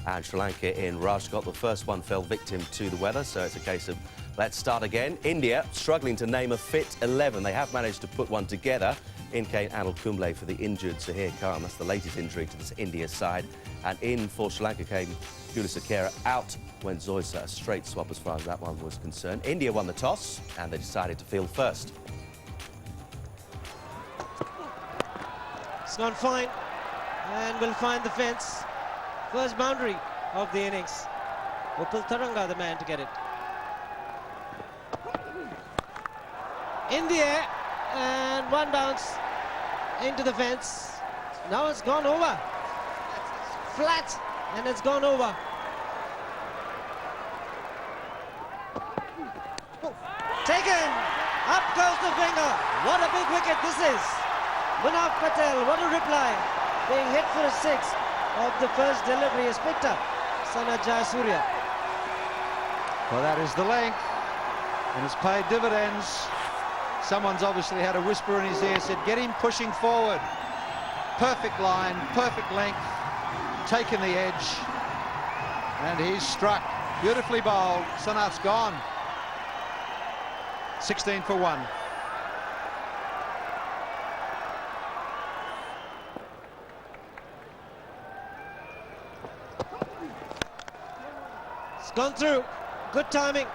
And Sri Lanka in rush. Got the first one, fell victim to the weather, so it's a case of let's start again. India struggling to name a fit 11. They have managed to put one together. In came Anil Kumble for the injured Sahir Khan. That's the latest injury to this India side. And in for Sri Lanka came Sakera out when Zoysa, a straight swap as far as that one was concerned. India won the toss and they decided to field first. It's gone fine and will find the fence. First boundary of the innings. Upal Taranga, the man to get it. In the air and one bounce into the fence. Now it's gone over. Flat and it's gone over. Taken! Up goes the finger. What a big wicket this is. Munaf Patel, what a reply. Being hit for a six of the first delivery is picked up. Sana Jayasuriya. Well, that is the length, and it's paid dividends. Someone's obviously had a whisper in his ear, said, get him pushing forward. Perfect line, perfect length, taken the edge, and he's struck. Beautifully bowled. Sanath's gone. 16 for 1. It's gone through. Good timing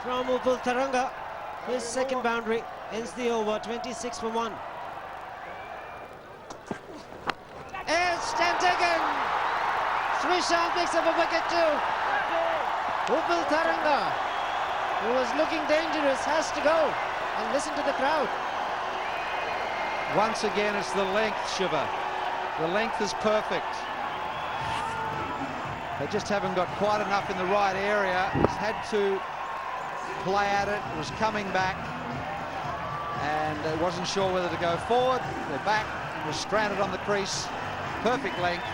from Upal Taranga. His second boundary ends the over. 26 for 1. It's taken. Srishant picks up a wicket too. Upal Taranga, who was looking dangerous, has to go. And listen to the crowd. Once again, it's the length, Shiva. The length is perfect. They just haven't got quite enough in the right area. He's had to play at it. It was coming back, and wasn't sure whether to go forward. They're back. He was stranded on the crease. Perfect length.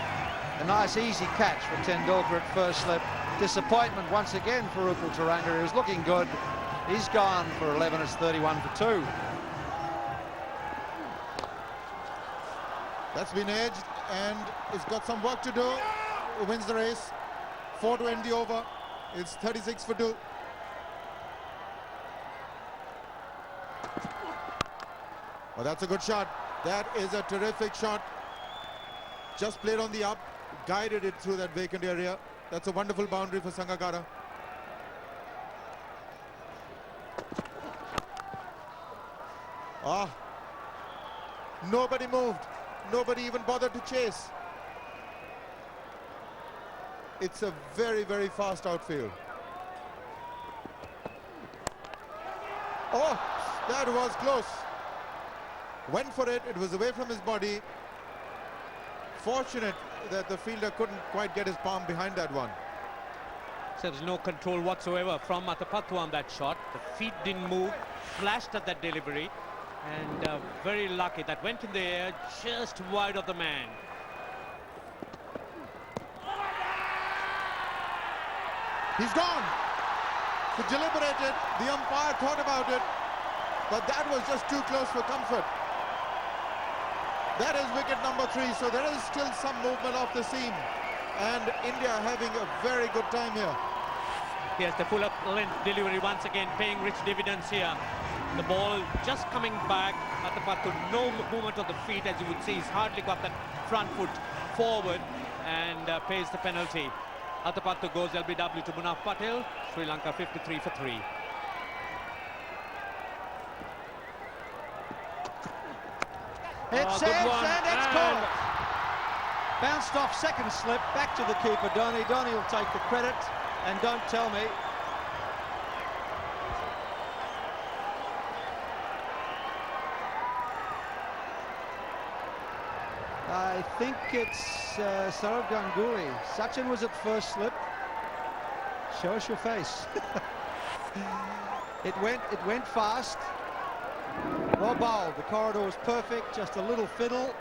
A nice easy catch for Tendulkar at first slip. Disappointment once again for Upal Taranga. He was looking good. He's gone for 11. It's 31 for 2. That's been edged, and it's got some work to do. It wins the race. 4 to end the over. It's 36 for 2. Well, that's a good shot. That is a terrific shot. Just played on the up, guided it through that vacant area. That's a wonderful boundary for Sangakkara. Ah, nobody moved. Nobody even bothered to chase. It's a very, very fast outfield. Oh, that was close. Went for it. It was away from his body. Fortunate that the fielder couldn't quite get his palm behind that one. So there's no control whatsoever from Athapaththu on that shot. The feet didn't move, flashed at that delivery, and very lucky. That went in the air just wide of the man. He's gone. He deliberated. The umpire thought about it, but that was just too close for comfort. That is wicket number 3, so there is still some movement off the seam, and India having a very good time here. Yes, the full-up length delivery once again paying rich dividends here. The ball just coming back. Athapaththu, no movement of the feet, as you would see. He's hardly got that front foot forward and pays the penalty. Athapaththu goes LBW to Munaf Patel. Sri Lanka 53 for 3. It's edged and it's caught. Bounced off second slip, back to the keeper, Dhoni. Dhoni will take the credit, and don't tell me. I think it's Saurav Ganguly. Sachin was at first slip. Show us your face. It went fast. Well bowled. The corridor was perfect. Just a little fiddle.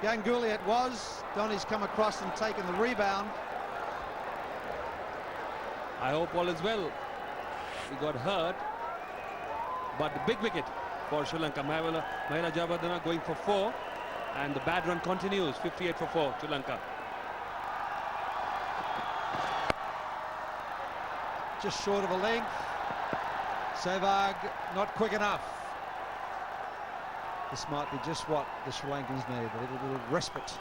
Ganguly it was. Dhoni's come across and taken the rebound. I hope all is well. He got hurt, but the big wicket for Sri Lanka. Mahela Jayawardene going for 4, and the bad run continues. 58 for 4, Sri Lanka. just short of a length. Sehwag not quick enough. This might be just what the Sri Lankans need, a little bit of respite.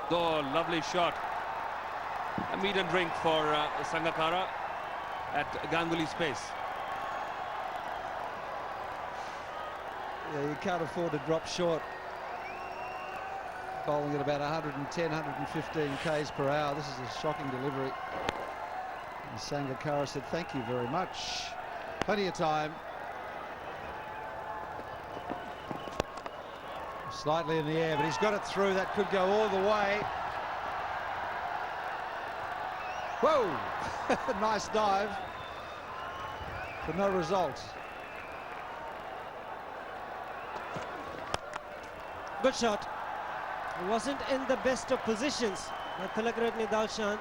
Oh, lovely shot. A meat and drink for Sangakkara at Ganguly's pace. Yeah, you can't afford to drop short. Bowling at about 110, 115 k's per hour. This is a shocking delivery. And Sangakkara said, thank you very much. Plenty of time. Slightly in the air, but he's got it through. That could go all the way. Whoa! Nice dive, but no result. Good shot. He wasn't in the best of positions, but Tilakaratne Dalshan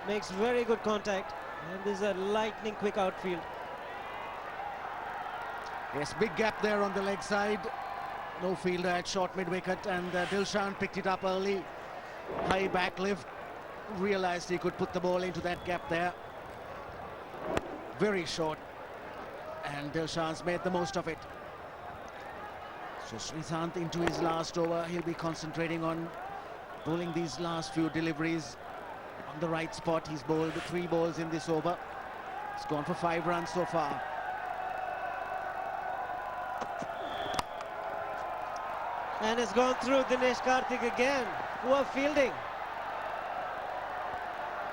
makes very good contact, and there's a lightning quick outfield. Yes, big gap there on the leg side. No fielder at short mid-wicket, and Dilshan picked it up early. High back lift. Realized he could put the ball into that gap there. Very short, and Dilshan's made the most of it. So Srisanth into his last over. He'll be concentrating on bowling these last few deliveries on the right spot. He's bowled 3 balls in this over. He's gone for 5 runs so far. And it's gone through Dinesh Karthik again. Poor fielding.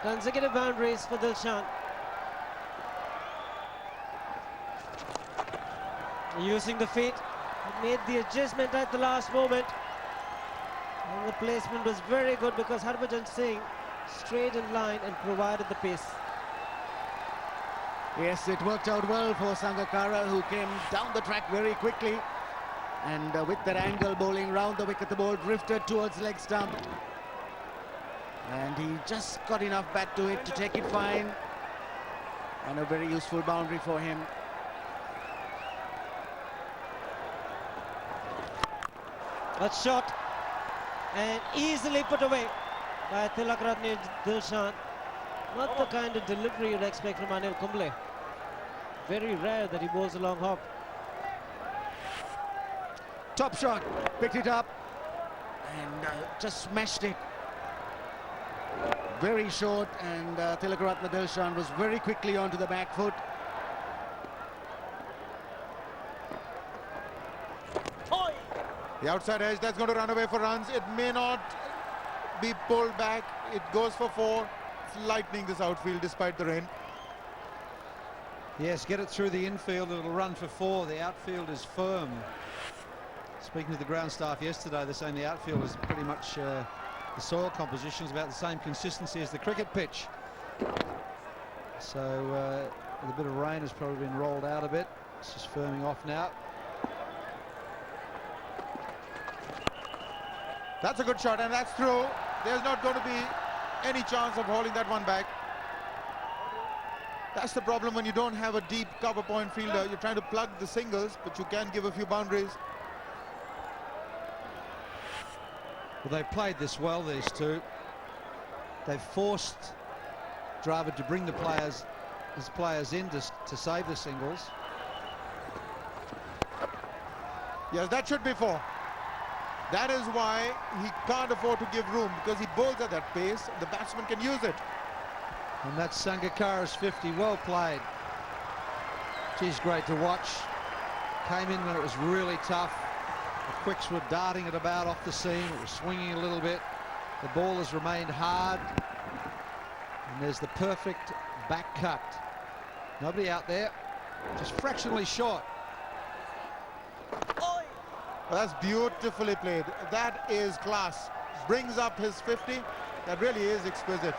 Consecutive boundaries for Dilshan. Using the feet. He made the adjustment at the last moment. And the placement was very good because Harbhajan Singh straight in line and provided the pace. Yes, it worked out well for Sangakkara, who came down the track very quickly. And with that angle bowling round the wicket, the ball drifted towards leg stump. And he just got enough bat to it to take it fine. And a very useful boundary for him. A shot and easily put away by Tilakaratne Dilshan. Not the kind of delivery you'd expect from Anil Kumble. Very rare that he bowls a long hop. Top shot, picked it up and just smashed it. Very short, and Tilakaratne Dilshan was very quickly onto the back foot. The outside edge, that's going to run away for runs. It may not be pulled back. It goes for 4. It's lightning this outfield despite the rain. Yes, get it through the infield, it'll run for 4. The outfield is firm. Speaking to the ground staff yesterday, they're saying the outfield is pretty much the soil composition is about the same consistency as the cricket pitch. So with a bit of rain has probably been rolled out a bit. It's just firming off now. That's a good shot, and that's through. There's not going to be any chance of holding that one back. That's the problem when you don't have a deep cover point fielder. You're trying to plug the singles, but you can give a few boundaries. Well, they've played this well, these two. They've forced Dravid to bring his players in to save the singles. Yes, that should be 4. That is why he can't afford to give room, because he bowls at that pace. The batsman can use it. And that's Sangakkara's 50. Well played. Geez, great to watch. Came in when it was really tough. The quicks were darting it about off the seam. It was swinging a little bit. The ball has remained hard. And there's the perfect back cut. Nobody out there. Just fractionally short. Well, that's beautifully played. That is class. Brings up his 50. That really is exquisite.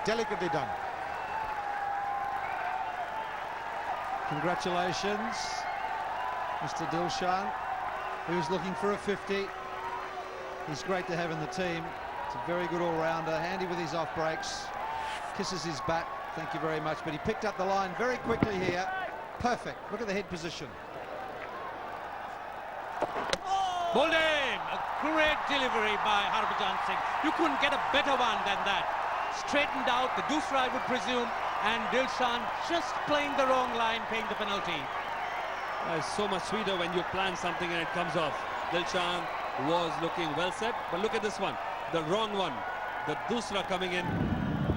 Delicately done. Congratulations, Mr. Dilshan. He was looking for a 50. He's great to have in the team. It's a very good all-rounder, handy with his off breaks. Kisses his bat, thank you very much. But he picked up the line very quickly here. Perfect. Look at the head position. Bowled in! A great delivery by Harbhajan Singh. You couldn't get a better one than that. straightened out, the Dusra I would presume, and Dilshan just playing the wrong line, paying the penalty. It's so much sweeter when you plan something and it comes off. Dilshan was looking well set, but look at this one, the wrong one. The Dusra coming in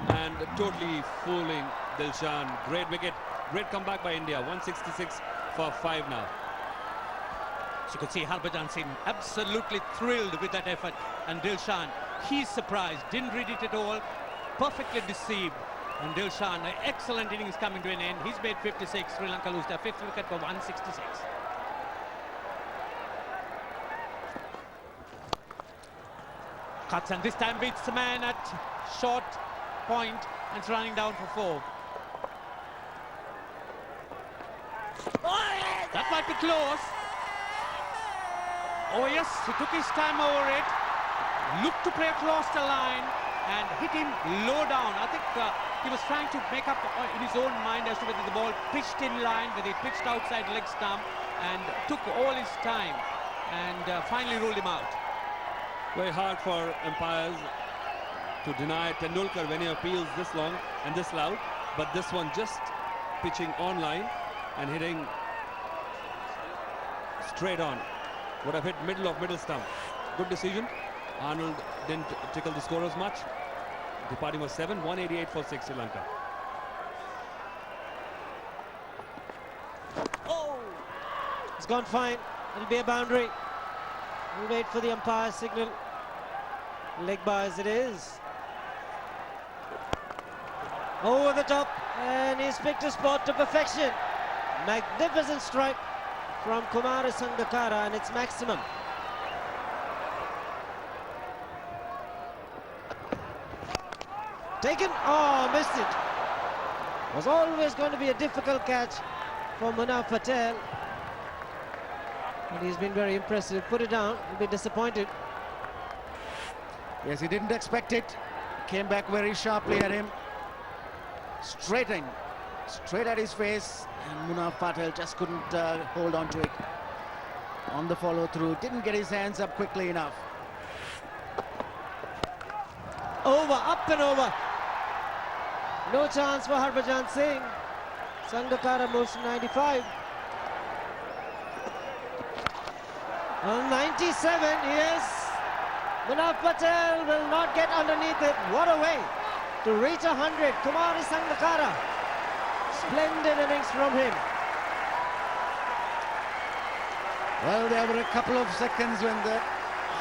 and totally fooling Dilshan. Great wicket, great comeback by India. 166 for 5 now. So you could see Harbhajan Singh absolutely thrilled with that effort, and Dilshan, he's surprised, didn't read it at all, perfectly deceived. And Dilshan, an excellent innings coming to an end. He's made 56. Sri Lanka lose their 5th wicket for 166. Cuts, and this time beats the man at short point, and it's running down for 4. That might be close. Oh yes, he took his time over it, looked to play across the line and hit him low down. I think he was trying to make up in his own mind as to whether the ball pitched in line, whether he pitched outside leg stump, and took all his time and finally ruled him out. Very hard for umpires to deny Tendulkar when he appeals this long and this loud, but this one just pitching on line and hitting straight on. Would have hit middle stump. Good decision. Arnold didn't tickle the scorers much. Departing was 7, 188 for 6 Sri Lanka. Oh! It's gone fine. It'll be a boundary. We'll wait for the umpire's signal. Leg bar as it is. Over the top, and he's picked a spot to perfection. Magnificent strike from Kumar Sangakkara, and it's maximum. Taken, oh, missed it. Was always going to be a difficult catch for Munaf Patel. And he's been very impressive. Put it down, he'll be disappointed. Yes, he didn't expect it. Came back very sharply at him. Straight at his face. And Munaf Patel just couldn't hold on to it. On the follow through, didn't get his hands up quickly enough. Over, up and over. No chance for Harbhajan Singh. Sangakkara moves to 95. On 97, yes. Munaf Patel will not get underneath it. What a way to reach 100. Kumar Sangakkara. Splendid innings from him. Well, there were a couple of seconds when the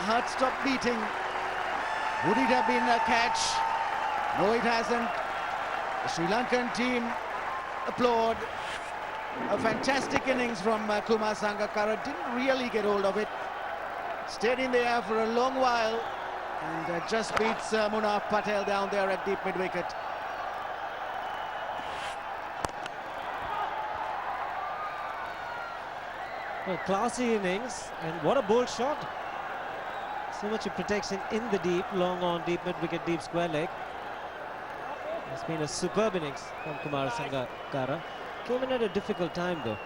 heart stopped beating. Would it have been a catch? No, it hasn't. The Sri Lankan team applaud. A fantastic innings from Kumar Sangakkara. Didn't really get hold of it. Stayed in the air for a long while and just beats Munaf Patel down there at deep mid-wicket. Well, classy innings, and what a bold shot. So much of protection in the deep, long on, deep mid-wicket, deep square leg. It's been a superb innings from Kumar Sangakkara. Came in at a difficult time though.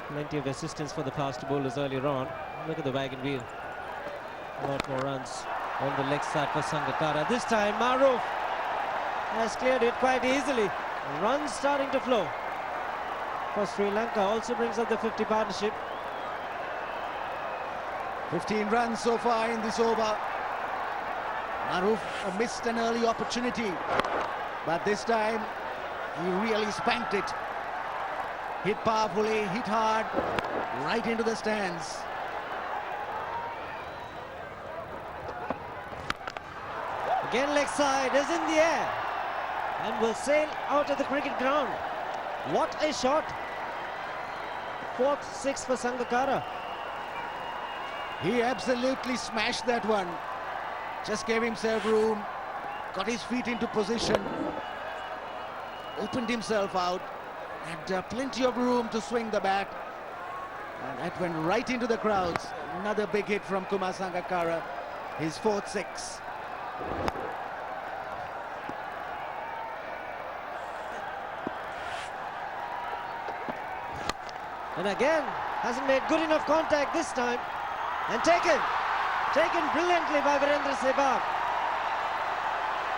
Plenty of assistance for the fast bowlers earlier on. Look at the wagon wheel. A lot more runs on the leg side for Sangakkara. This time Maruf has cleared it quite easily. Runs starting to flow for Sri Lanka. Also brings up the 50 partnership. 15 runs so far in this over. Maruf missed an early opportunity, but this time he really spanked it. Hit powerfully, hit hard, right into the stands. Again leg side is in the air and will sail out of the cricket ground. What a shot. 4th, 6th for Sangakkara. He absolutely smashed that one. Just gave himself room, got his feet into position, opened himself out, and plenty of room to swing the bat. And that went right into the crowds. Another big hit from Kumar Sangakkara, his 4th 6. And again, hasn't made good enough contact this time. And taken brilliantly by Virendra Sehwag.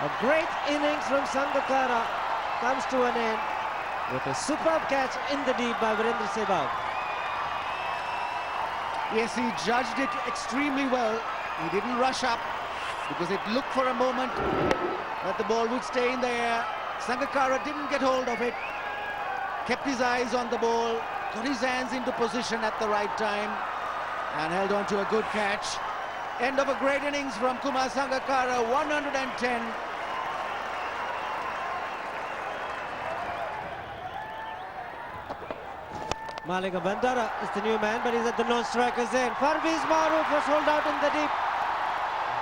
A great innings from Sangakkara comes to an end with a superb catch in the deep by Virendra Sehwag. Yes, he judged it extremely well. He didn't rush up because it looked for a moment that the ball would stay in the air. Sangakkara didn't get hold of it, kept his eyes on the ball, got his hands into position at the right time and held on to a good catch. End of a great innings from Kumar Sangakkara, 110. Malika Bandara is the new man, but he's at the non-strikers end. Parvez Maroof was held out in the deep.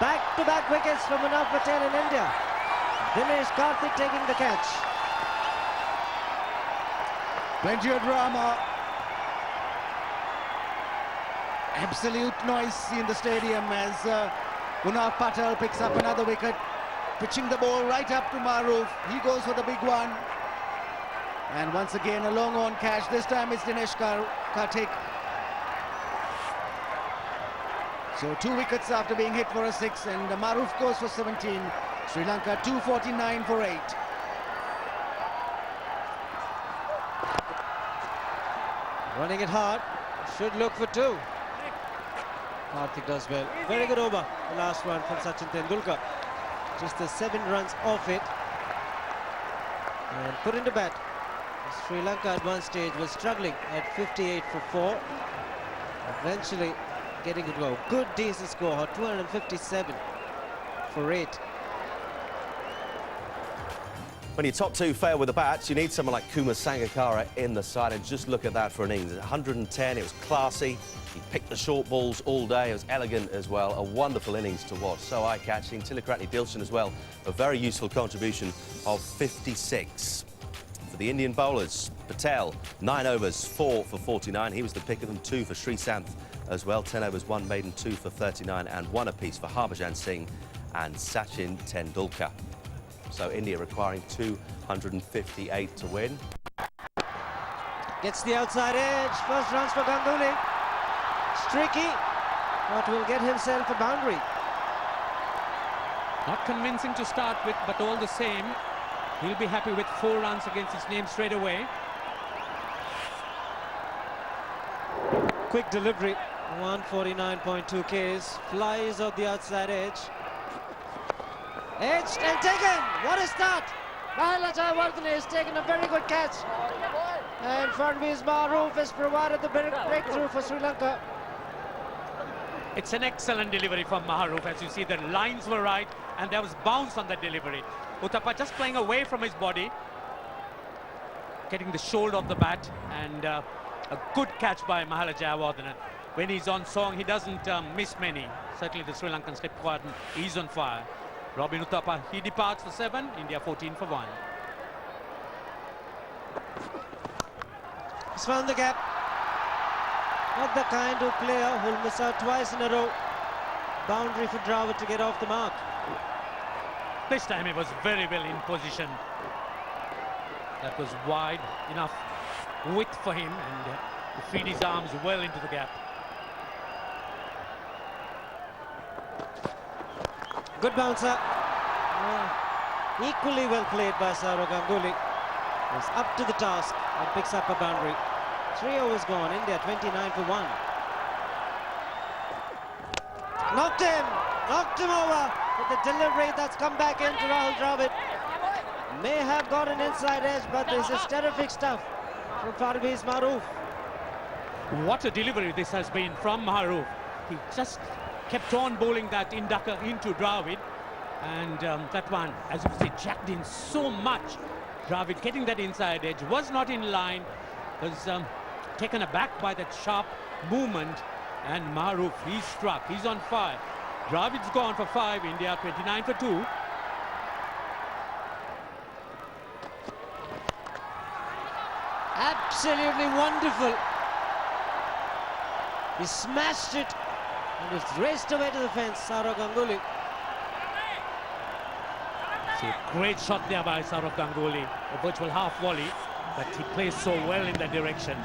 Back-to-back wickets from Manav Patel in India. Dinesh Karthik taking the catch. Plenty of drama. Absolute noise in the stadium as Manav Patel picks up another wicket, pitching the ball right up to Maroof. He goes for the big one. And once again, a long on catch. This time it's Dinesh Karthik. So 2 wickets after being hit for a 6, and Maroof goes for 17. Sri Lanka 249 for 8. Running it hard. Should look for 2. Karthik does well. Very good over. The last one from Sachin Tendulkar. Just the 7 runs off it. And put into bat. Sri Lanka at one stage was struggling at 58 for 4. Eventually getting it well. Good decent score, 257 for 8. When your top 2 fail with the bats, you need someone like Kumar Sangakkara in the side, and just look at that for an innings. 110, it was classy. He picked the short balls all day. It was elegant as well. A wonderful innings to watch. So eye-catching. Tilakratne Dilshan as well. A very useful contribution of 56. For the Indian bowlers, Patel, 9 overs, 4 for 49. He was the pick of them. 2 for Srisanth as well. 10 overs, 1 maiden, 2 for 39, and 1 apiece for Harbhajan Singh and Sachin Tendulkar. So India requiring 258 to win. Gets the outside edge. First runs for Ganguly. Streaky, but will get himself a boundary. Not convincing to start with, but all the same, he'll be happy with 4 runs against his name straight away. Quick delivery. 149.2 Ks. Flies off the outside edge. Edged and taken. What a start! Mahela Jayawardene has taken a very good catch. And Parvez Maroof has provided the breakthrough for Sri Lanka. It's an excellent delivery from Maroof. As you see, the lines were right and there was bounce on the delivery. Uthappa just playing away from his body, getting the shoulder of the bat, and a good catch by Mahela Jayawardene. When he's on song, he doesn't miss many. Certainly the Sri Lankan slip squadron is on fire. Robin Uthappa, he departs for 7, India 14 for 1. He's found the gap. Not the kind of player who'll miss out twice in a row. Boundary for Dravid to get off the mark. This time he was very well in position. That was wide enough width for him, and to feed his arms well into the gap. Good bouncer. Equally well played by Saurav Ganguly. He's up to the task and picks up a boundary. 3 overs gone. India 29 for 1. Knocked him over with the delivery that's come back into Rahul Dravid. May have got an inside edge, but this is terrific stuff from Parvez Maroof. What a delivery this has been from Maroof. He just kept on bowling that inducker into Dravid, and that one, as you say, jacked in so much. Dravid getting that inside edge was not in line, was taken aback by that sharp movement, and Maroof, he's struck, he's on fire. Dravid's gone for 5, India 29 for 2. Absolutely wonderful. He smashed it and it's raced away to the fence. Saurav Ganguly. See, a great shot there by Saurav Ganguly, a virtual half volley, but he plays so well in that direction.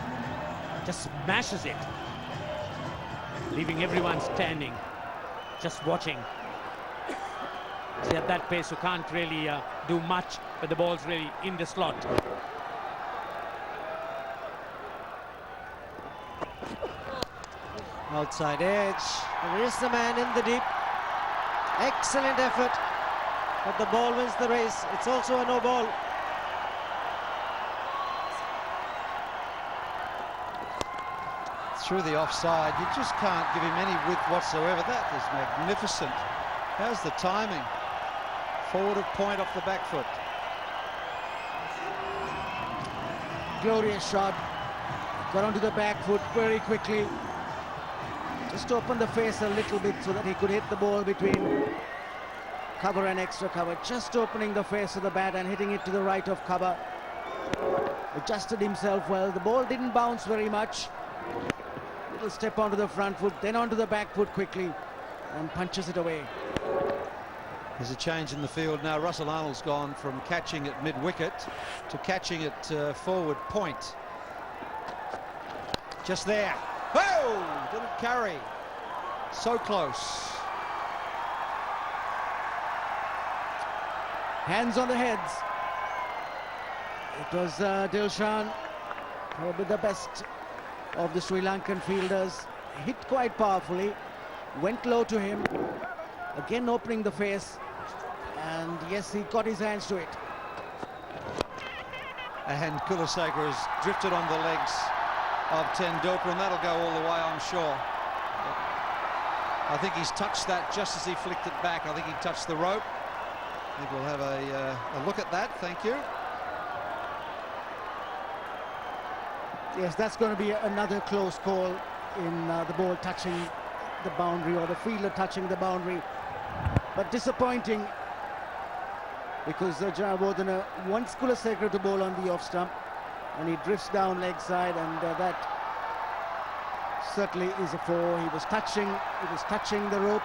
Just smashes it, leaving everyone standing, just watching. See, at that pace, you can't really do much when the ball's really in the slot. Outside edge. There is the man in the deep. Excellent effort. But the ball wins the race. It's also a no ball. Through the offside, you just can't give him any width whatsoever. That is magnificent. How's the timing? Forward of point off the back foot. Glorious shot. Got onto the back foot very quickly. Just opened the face a little bit so that he could hit the ball between cover and extra cover. Just opening the face of the bat and hitting it to the right of cover. Adjusted himself well. The ball didn't bounce very much. Little step onto the front foot, then onto the back foot quickly, and punches it away. There's a change in the field now. Russell Arnold's gone from catching at mid-wicket to catching at forward point. Just there. Oh! Didn't carry. So close. Hands on the heads. It was Dilshan, probably the best of the Sri Lankan fielders. Hit quite powerfully, went low to him, again opening the face, and yes, he got his hands to it. And Kulaseka has drifted on the legs of Tendulkar, and that'll go all the way, I'm sure. I think he's touched that just as he flicked it back. I think he touched the rope. I think we'll have a look at that. Thank you. Yes, that's going to be another close call in the ball touching the boundary, or the fielder touching the boundary. But disappointing, because Jayawardene wants Kulaseka to bowl on the off stump, and he drifts down leg side, and that certainly is a 4. He was touching the rope.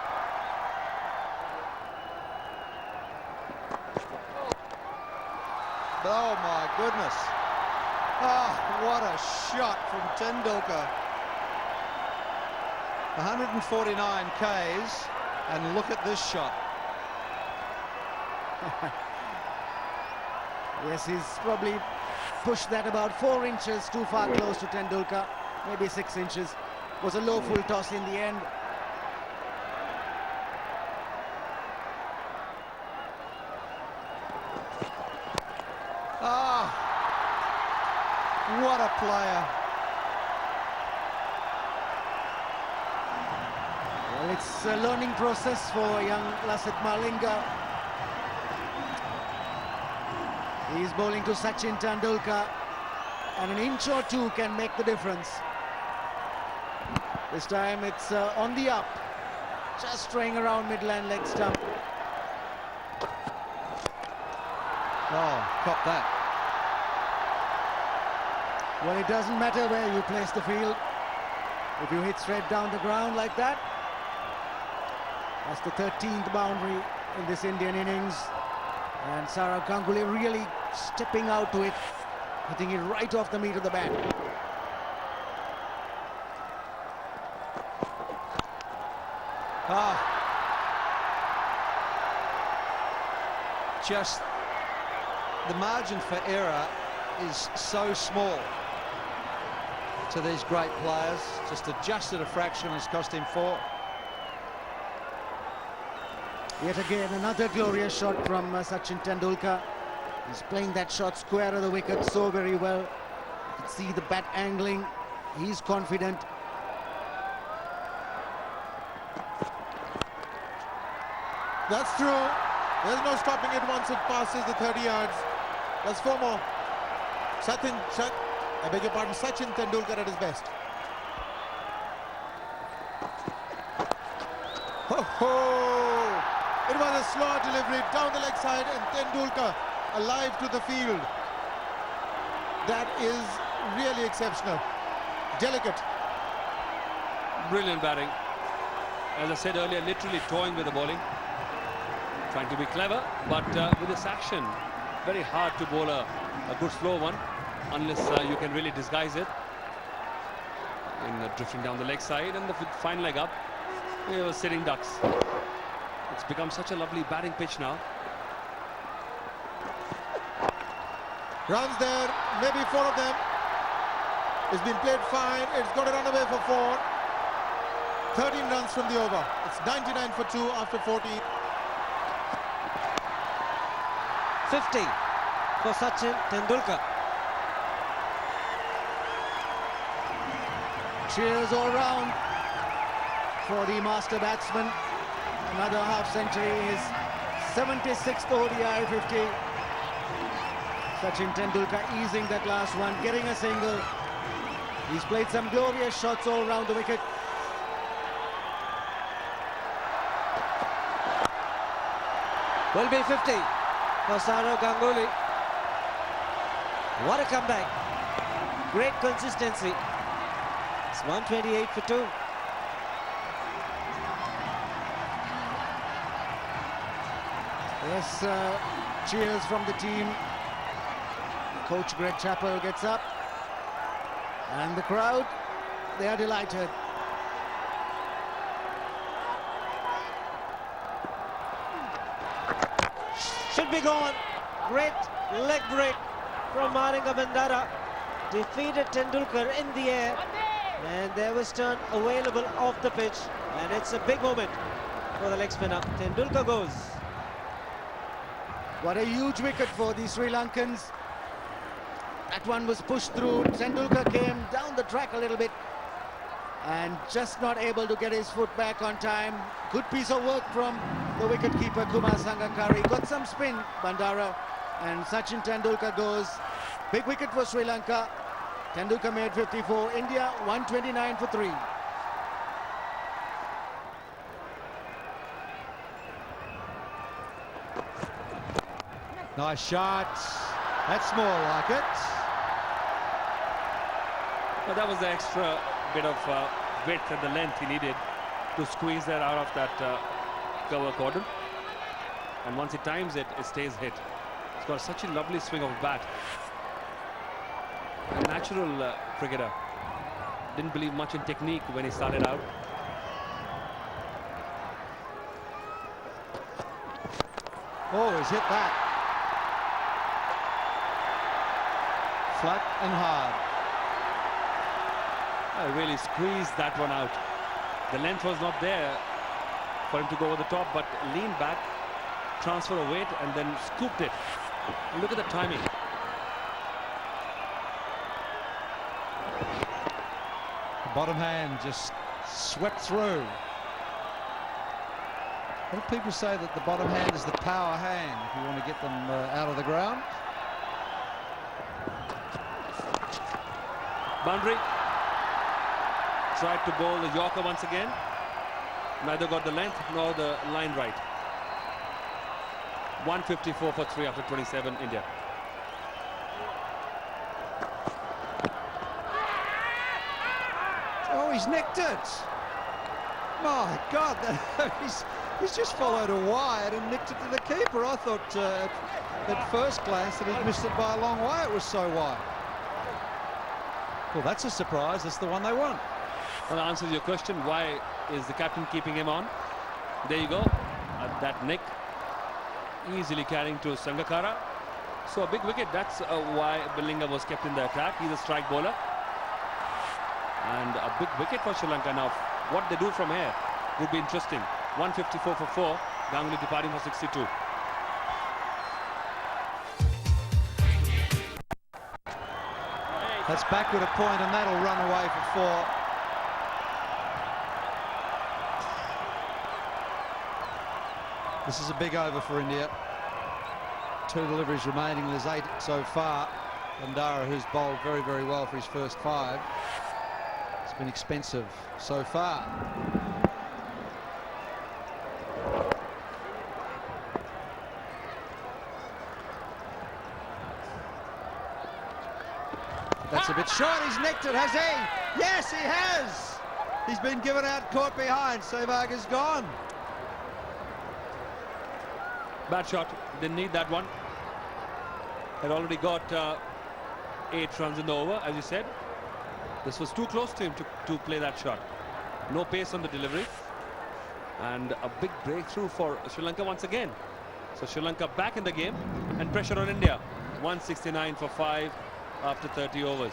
Oh my goodness. Oh, what a shot from Tendulkar. 149 Ks, and look at this shot. Yes, he's probably pushed that about 4 inches too far close to Tendulkar, maybe 6 inches. Was a low full toss in the end. Ah, what a player. Well, it's a learning process for young Lasith Malinga. He's bowling to Sachin Tendulkar, and an inch or two can make the difference. This time it's on the up, just straying around midland leg stump. Oh, cop that. Well, it doesn't matter where you place the field. If you hit straight down the ground like that, that's the 13th boundary in this Indian innings. And Saurav Ganguly really stepping out to it, hitting it right off the meat of the bat. Ah. Just the margin for error is so small to these great players. Just adjusted a fraction has cost him 4. Yet again, another glorious shot from Sachin Tendulkar. He's playing that shot square of the wicket so very well. You can see the bat angling. He's confident. That's true. There's no stopping it once it passes the 30 yards. That's 4 more. I beg your pardon, Sachin Tendulkar at his best. Ho-ho! It was a slow delivery down the leg side, and Tendulkar alive to the field. That is really exceptional. Delicate. Brilliant batting. As I said earlier, literally toying with the bowling. Trying to be clever, but with this action, very hard to bowl a good slow one, unless you can really disguise it. In drifting down the leg side, and the fine leg up, sitting ducks. It's become such a lovely batting pitch now. Runs there, maybe 4 of them. It's been played fine. It's got to run away for 4. 13 runs from the over. It's 99 for 2 after 40. 50 for Sachin Tendulkar. Cheers all round for the master batsman. Another half century, his 76th ODI 50. Sachin Tendulkar easing that last one, getting a single. He's played some glorious shots all round the wicket. Will be 50 for Saurav Ganguly. What a comeback. Great consistency. It's 128 for 2. Yes, cheers from the team. Coach Greg Chappell gets up. And the crowd, they are delighted. Should be gone. Great leg break from Malinga Bandara. Defeated Tendulkar in the air. And there was turn available off the pitch. And it's a big moment for the leg spinner. Tendulkar goes. What a huge wicket for the Sri Lankans. That one was pushed through. Tendulkar came down the track a little bit and just not able to get his foot back on time. Good piece of work from the wicket-keeper Kumar Sangakkara. Got some spin, Bandara, and Sachin Tendulkar goes. Big wicket for Sri Lanka. Tendulkar made 54. India 129 for 3. Nice shot. That's more like it. But that was the extra bit of width and the length he needed to squeeze that out of that cover cordon. And once he times it, it stays hit. He's got such a lovely swing of bat. A natural cricketer. Didn't believe much in technique when he started out. Oh, he's hit that. Flat and hard. I really squeezed that one out. The length was not there for him to go over the top, but leaned back, transfer of weight, and then scooped it. And look at the timing. The bottom hand just swept through. A lot of people say that the bottom hand is the power hand if you want to get them out of the ground. Boundary. Tried to bowl the Yorker once again. Neither got the length nor the line right. 154 for 3 after 27, India. Oh, he's nicked it. My God, he's just followed a wide and nicked it to the keeper. I thought at first glance that he'd missed it by a long way. It was so wide. Well, that's a surprise. That's the one they want. Well, that answers your question. Why is the captain keeping him on? There you go. That nick easily carrying to Sangakkara. So a big wicket. That's why Billingham was kept in the attack. He's a strike bowler. And a big wicket for Sri Lanka now. What they do from here would be interesting. 154 for 4. Ganguly departing for 62. That's backward a point, and that'll run away for 4. This is a big over for India. 2 deliveries remaining. There's 8 so far. Bandara, who's bowled very, very well for his first 5. It's been expensive so far. That's a bit short. He's nicked it, has he? Yes, he has. He's been given out, caught behind. Sehwag is gone. Bad shot. Didn't need that one. Had already got 8 runs in the over, as you said. This was too close to him to play that shot. No pace on the delivery. And a big breakthrough for Sri Lanka once again. So Sri Lanka back in the game and pressure on India. 169 for 5 after 30 overs.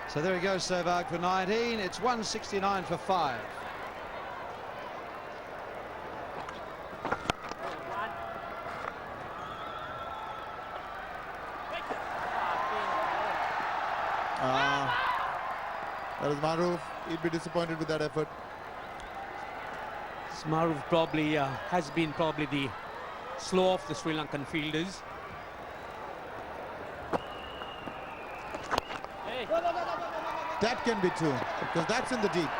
So there he goes, Sehwag for 19. It's 169 for 5. That is Maruf. He'd be disappointed with that effort. Smarov probably has been probably the slow of the Sri Lankan fielders. That can be two, because that's in the deep.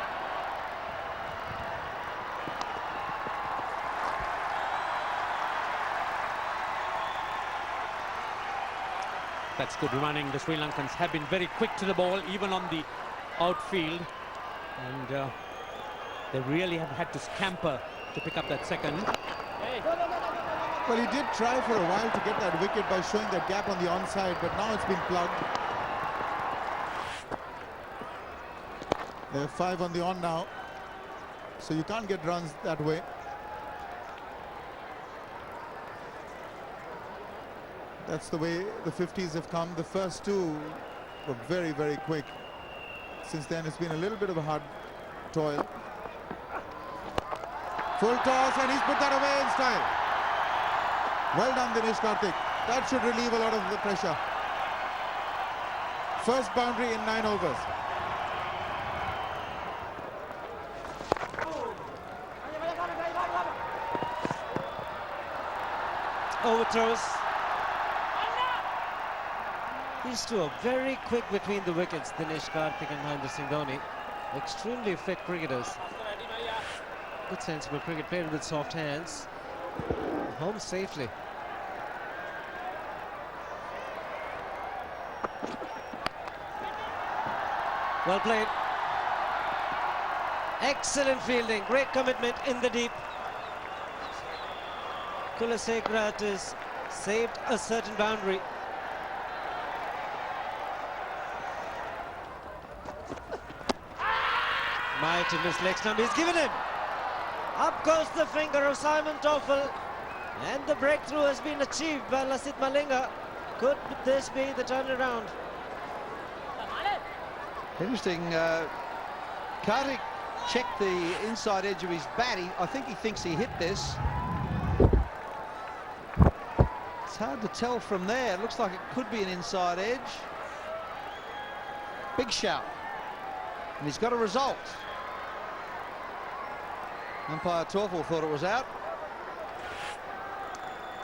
That's good running. The Sri Lankans have been very quick to the ball, even on the outfield. And they really have had to scamper to pick up that second. Well, he did try for a while to get that wicket by showing that gap on the onside, but now it's been plugged. There are 5 on the on now, so you can't get runs that way. That's the way the 50s have come. The first 2 were very, very quick. Since then, it's been a little bit of a hard toil. Full toss, and he's put that away in style. Well done, Dinesh Karthik. That should relieve a lot of the pressure. First boundary in 9 overs. Overthrows. These two are very quick between the wickets, Dinesh Karthik and Mahendra Singh Dhoni. Extremely fit cricketers. Good sensible cricket, played with soft hands. Home safely. Well played. Excellent fielding, great commitment in the deep. Kulasekara has saved a certain boundary. Might have missed leg stump. He's given him. Up goes the finger of Simon Toffel. And the breakthrough has been achieved by Lasith Malinga. Could this be the turnaround? Interesting. Karthik checked the inside edge of his bat. I think he thinks he hit this. It's hard to tell from there. It looks like it could be an inside edge. Big shout. And he's got a result. Umpire Torfel thought it was out.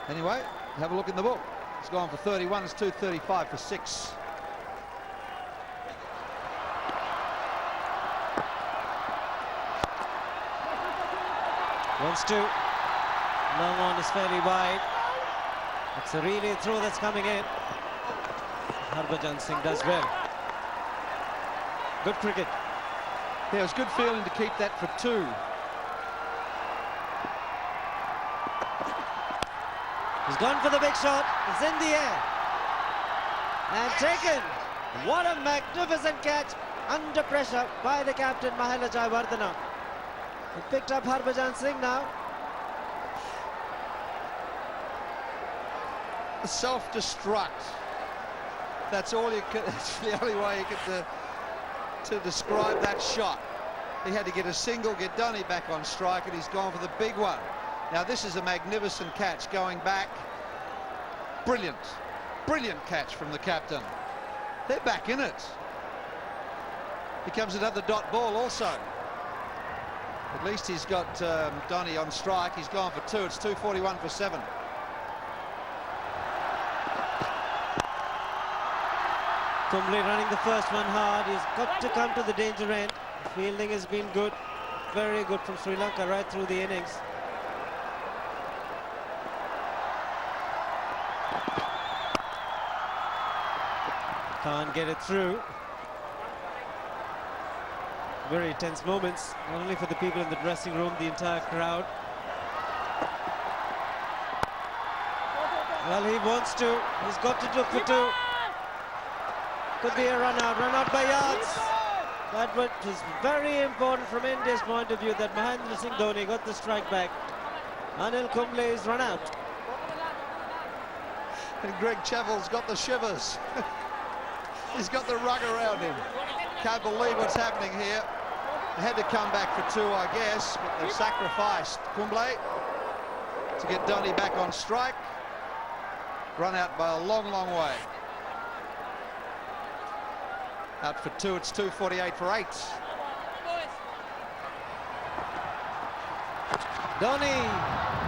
Anyway, have a look in the book. It's gone for 31. It's 235 for 6. Wants to. Long on is fairly wide. It's a relay throw that's coming in. Harbhajan Singh does well. Good cricket. Yeah, it was good feeling to keep that for 2. He's gone for the big shot. It's in the air. And taken. What a magnificent catch under pressure by the captain Mahela Jayawardena. He picked up Harbhajan Singh now. Self-destruct. That's all you could. That's the only way you could to describe that shot. He had to get a single, get Dhoni back on strike, and he's gone for the big one. Now this is a magnificent catch going back. Brilliant, brilliant catch from the captain. They're back in it. Becomes another dot ball also. At least he's got Dhoni on strike. He's gone for 2. It's 241 for 7. Kumble running the first one hard. He's got to come to the danger end. Fielding has been good. Very good from Sri Lanka right through the innings. Can't get it through. Very tense moments, not only for the people in the dressing room, the entire crowd. Well, he wants to. He's got to look for 2. Could be a run out by yards. That was very important from India's point of view that Mahendra Singh Dhoni got the strike back. Anil Kumble is run out. And Greg Chappell's got the shivers. He's got the rug around him. Can't believe what's happening here. They had to come back for two, I guess, but they've sacrificed Kumble to get Dhoni back on strike. Run out by a long, long way. Out for two, it's 2:48 for 8. Dhoni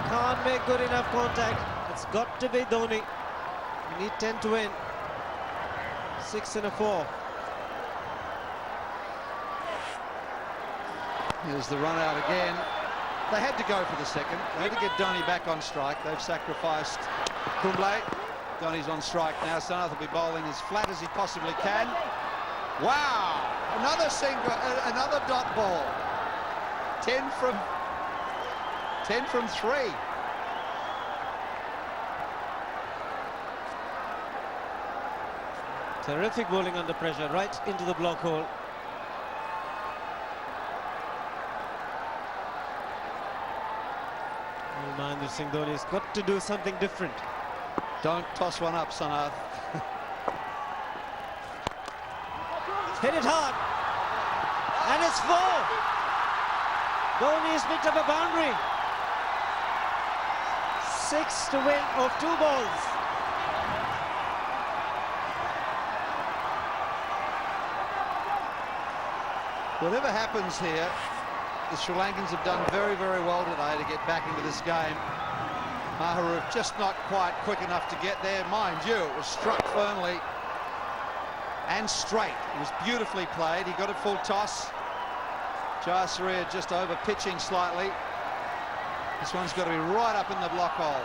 can't make good enough contact. It's got to be Dhoni. You need 10 to win. 6 and a 4. Here's the run out again. They had to go for the second. They had to get Dhoni back on strike. They've sacrificed Kumble. Dhoni's on strike now. Sanath will be bowling as flat as he possibly can. Wow! Another single, another dot ball. 10 from 3. Terrific bowling under pressure, right into the block hole. Mahendra Singh Dhoni has got to do something different. Don't toss one up, Sanath. Hit it hard. And it's 4. Dhoni has picked up a boundary. 6 to win of 2 balls. Whatever happens here, the Sri Lankans have done very, very well today to get back into this game. Maharu just not quite quick enough to get there. Mind you, it was struck firmly and straight. It was beautifully played. He got a full toss. Jayasuriya just over pitching slightly. This one's got to be right up in the block hole.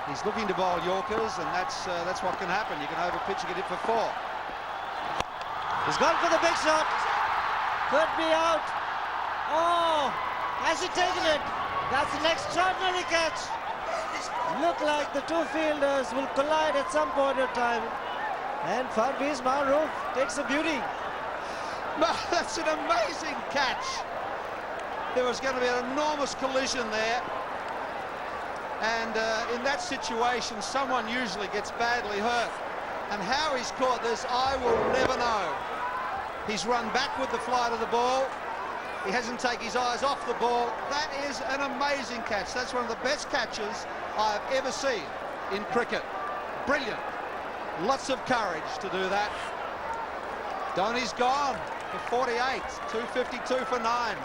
He's looking to bowl Yorkers, and that's what can happen. You can over pitch, you get hit for 4. He's gone for the big shot. Could be out. Oh, has he taken it? That's an extraordinary catch. Look like the two fielders will collide at some point in time. And Parvez Maroof takes a beauty. That's an amazing catch. There was going to be an enormous collision there. And in that situation, someone usually gets badly hurt. And how he's caught this, I will never know. He's run back with the flight of the ball. He hasn't taken his eyes off the ball. That is an amazing catch. That's one of the best catches I've ever seen in cricket. Brilliant. Lots of courage to do that. Dhoni's gone for 48. 252 for 9.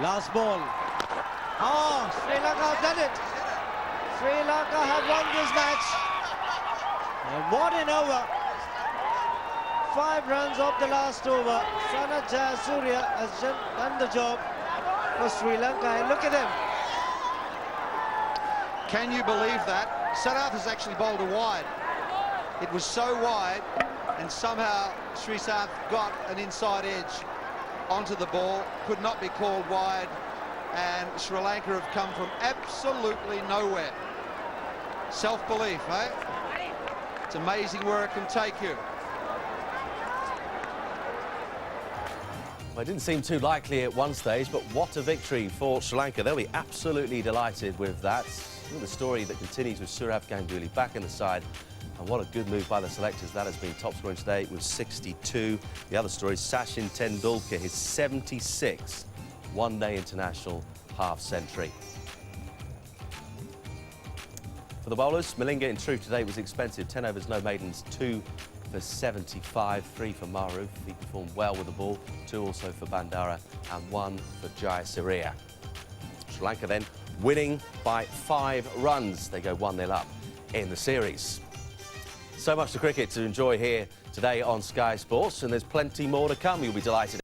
Last ball. Oh, Sri Lanka have done it. Sri Lanka have won this match. And what an over. 5 runs off the last over. Sanath Jayasuriya has done the job for Sri Lanka. And look at him. Can you believe that? Sanath has actually bowled a wide. It was so wide, and somehow Sri Sanath got an inside edge onto the ball. Could not be called wide, and Sri Lanka have come from absolutely nowhere. Self-belief, eh? It's amazing where it can take you. Well, it didn't seem too likely at one stage, but what a victory for Sri Lanka. They'll be absolutely delighted with that. The story that continues with Sourav Ganguly back in the side. And what a good move by the selectors. That has been top scoring today with 62. The other story is Sachin Tendulkar, his 76th one-day international half-century. For the bowlers, Malinga in truth today was expensive. 10 overs, no maidens, 2 for 75, 3 for Maroof. He performed well with the ball. 2 also for Bandara and 1 for Jayasuriya. Sri Lanka then winning by 5 runs. They go 1-0 up in the series. So much to cricket to enjoy here today on Sky Sports, and there's plenty more to come. You'll be delighted.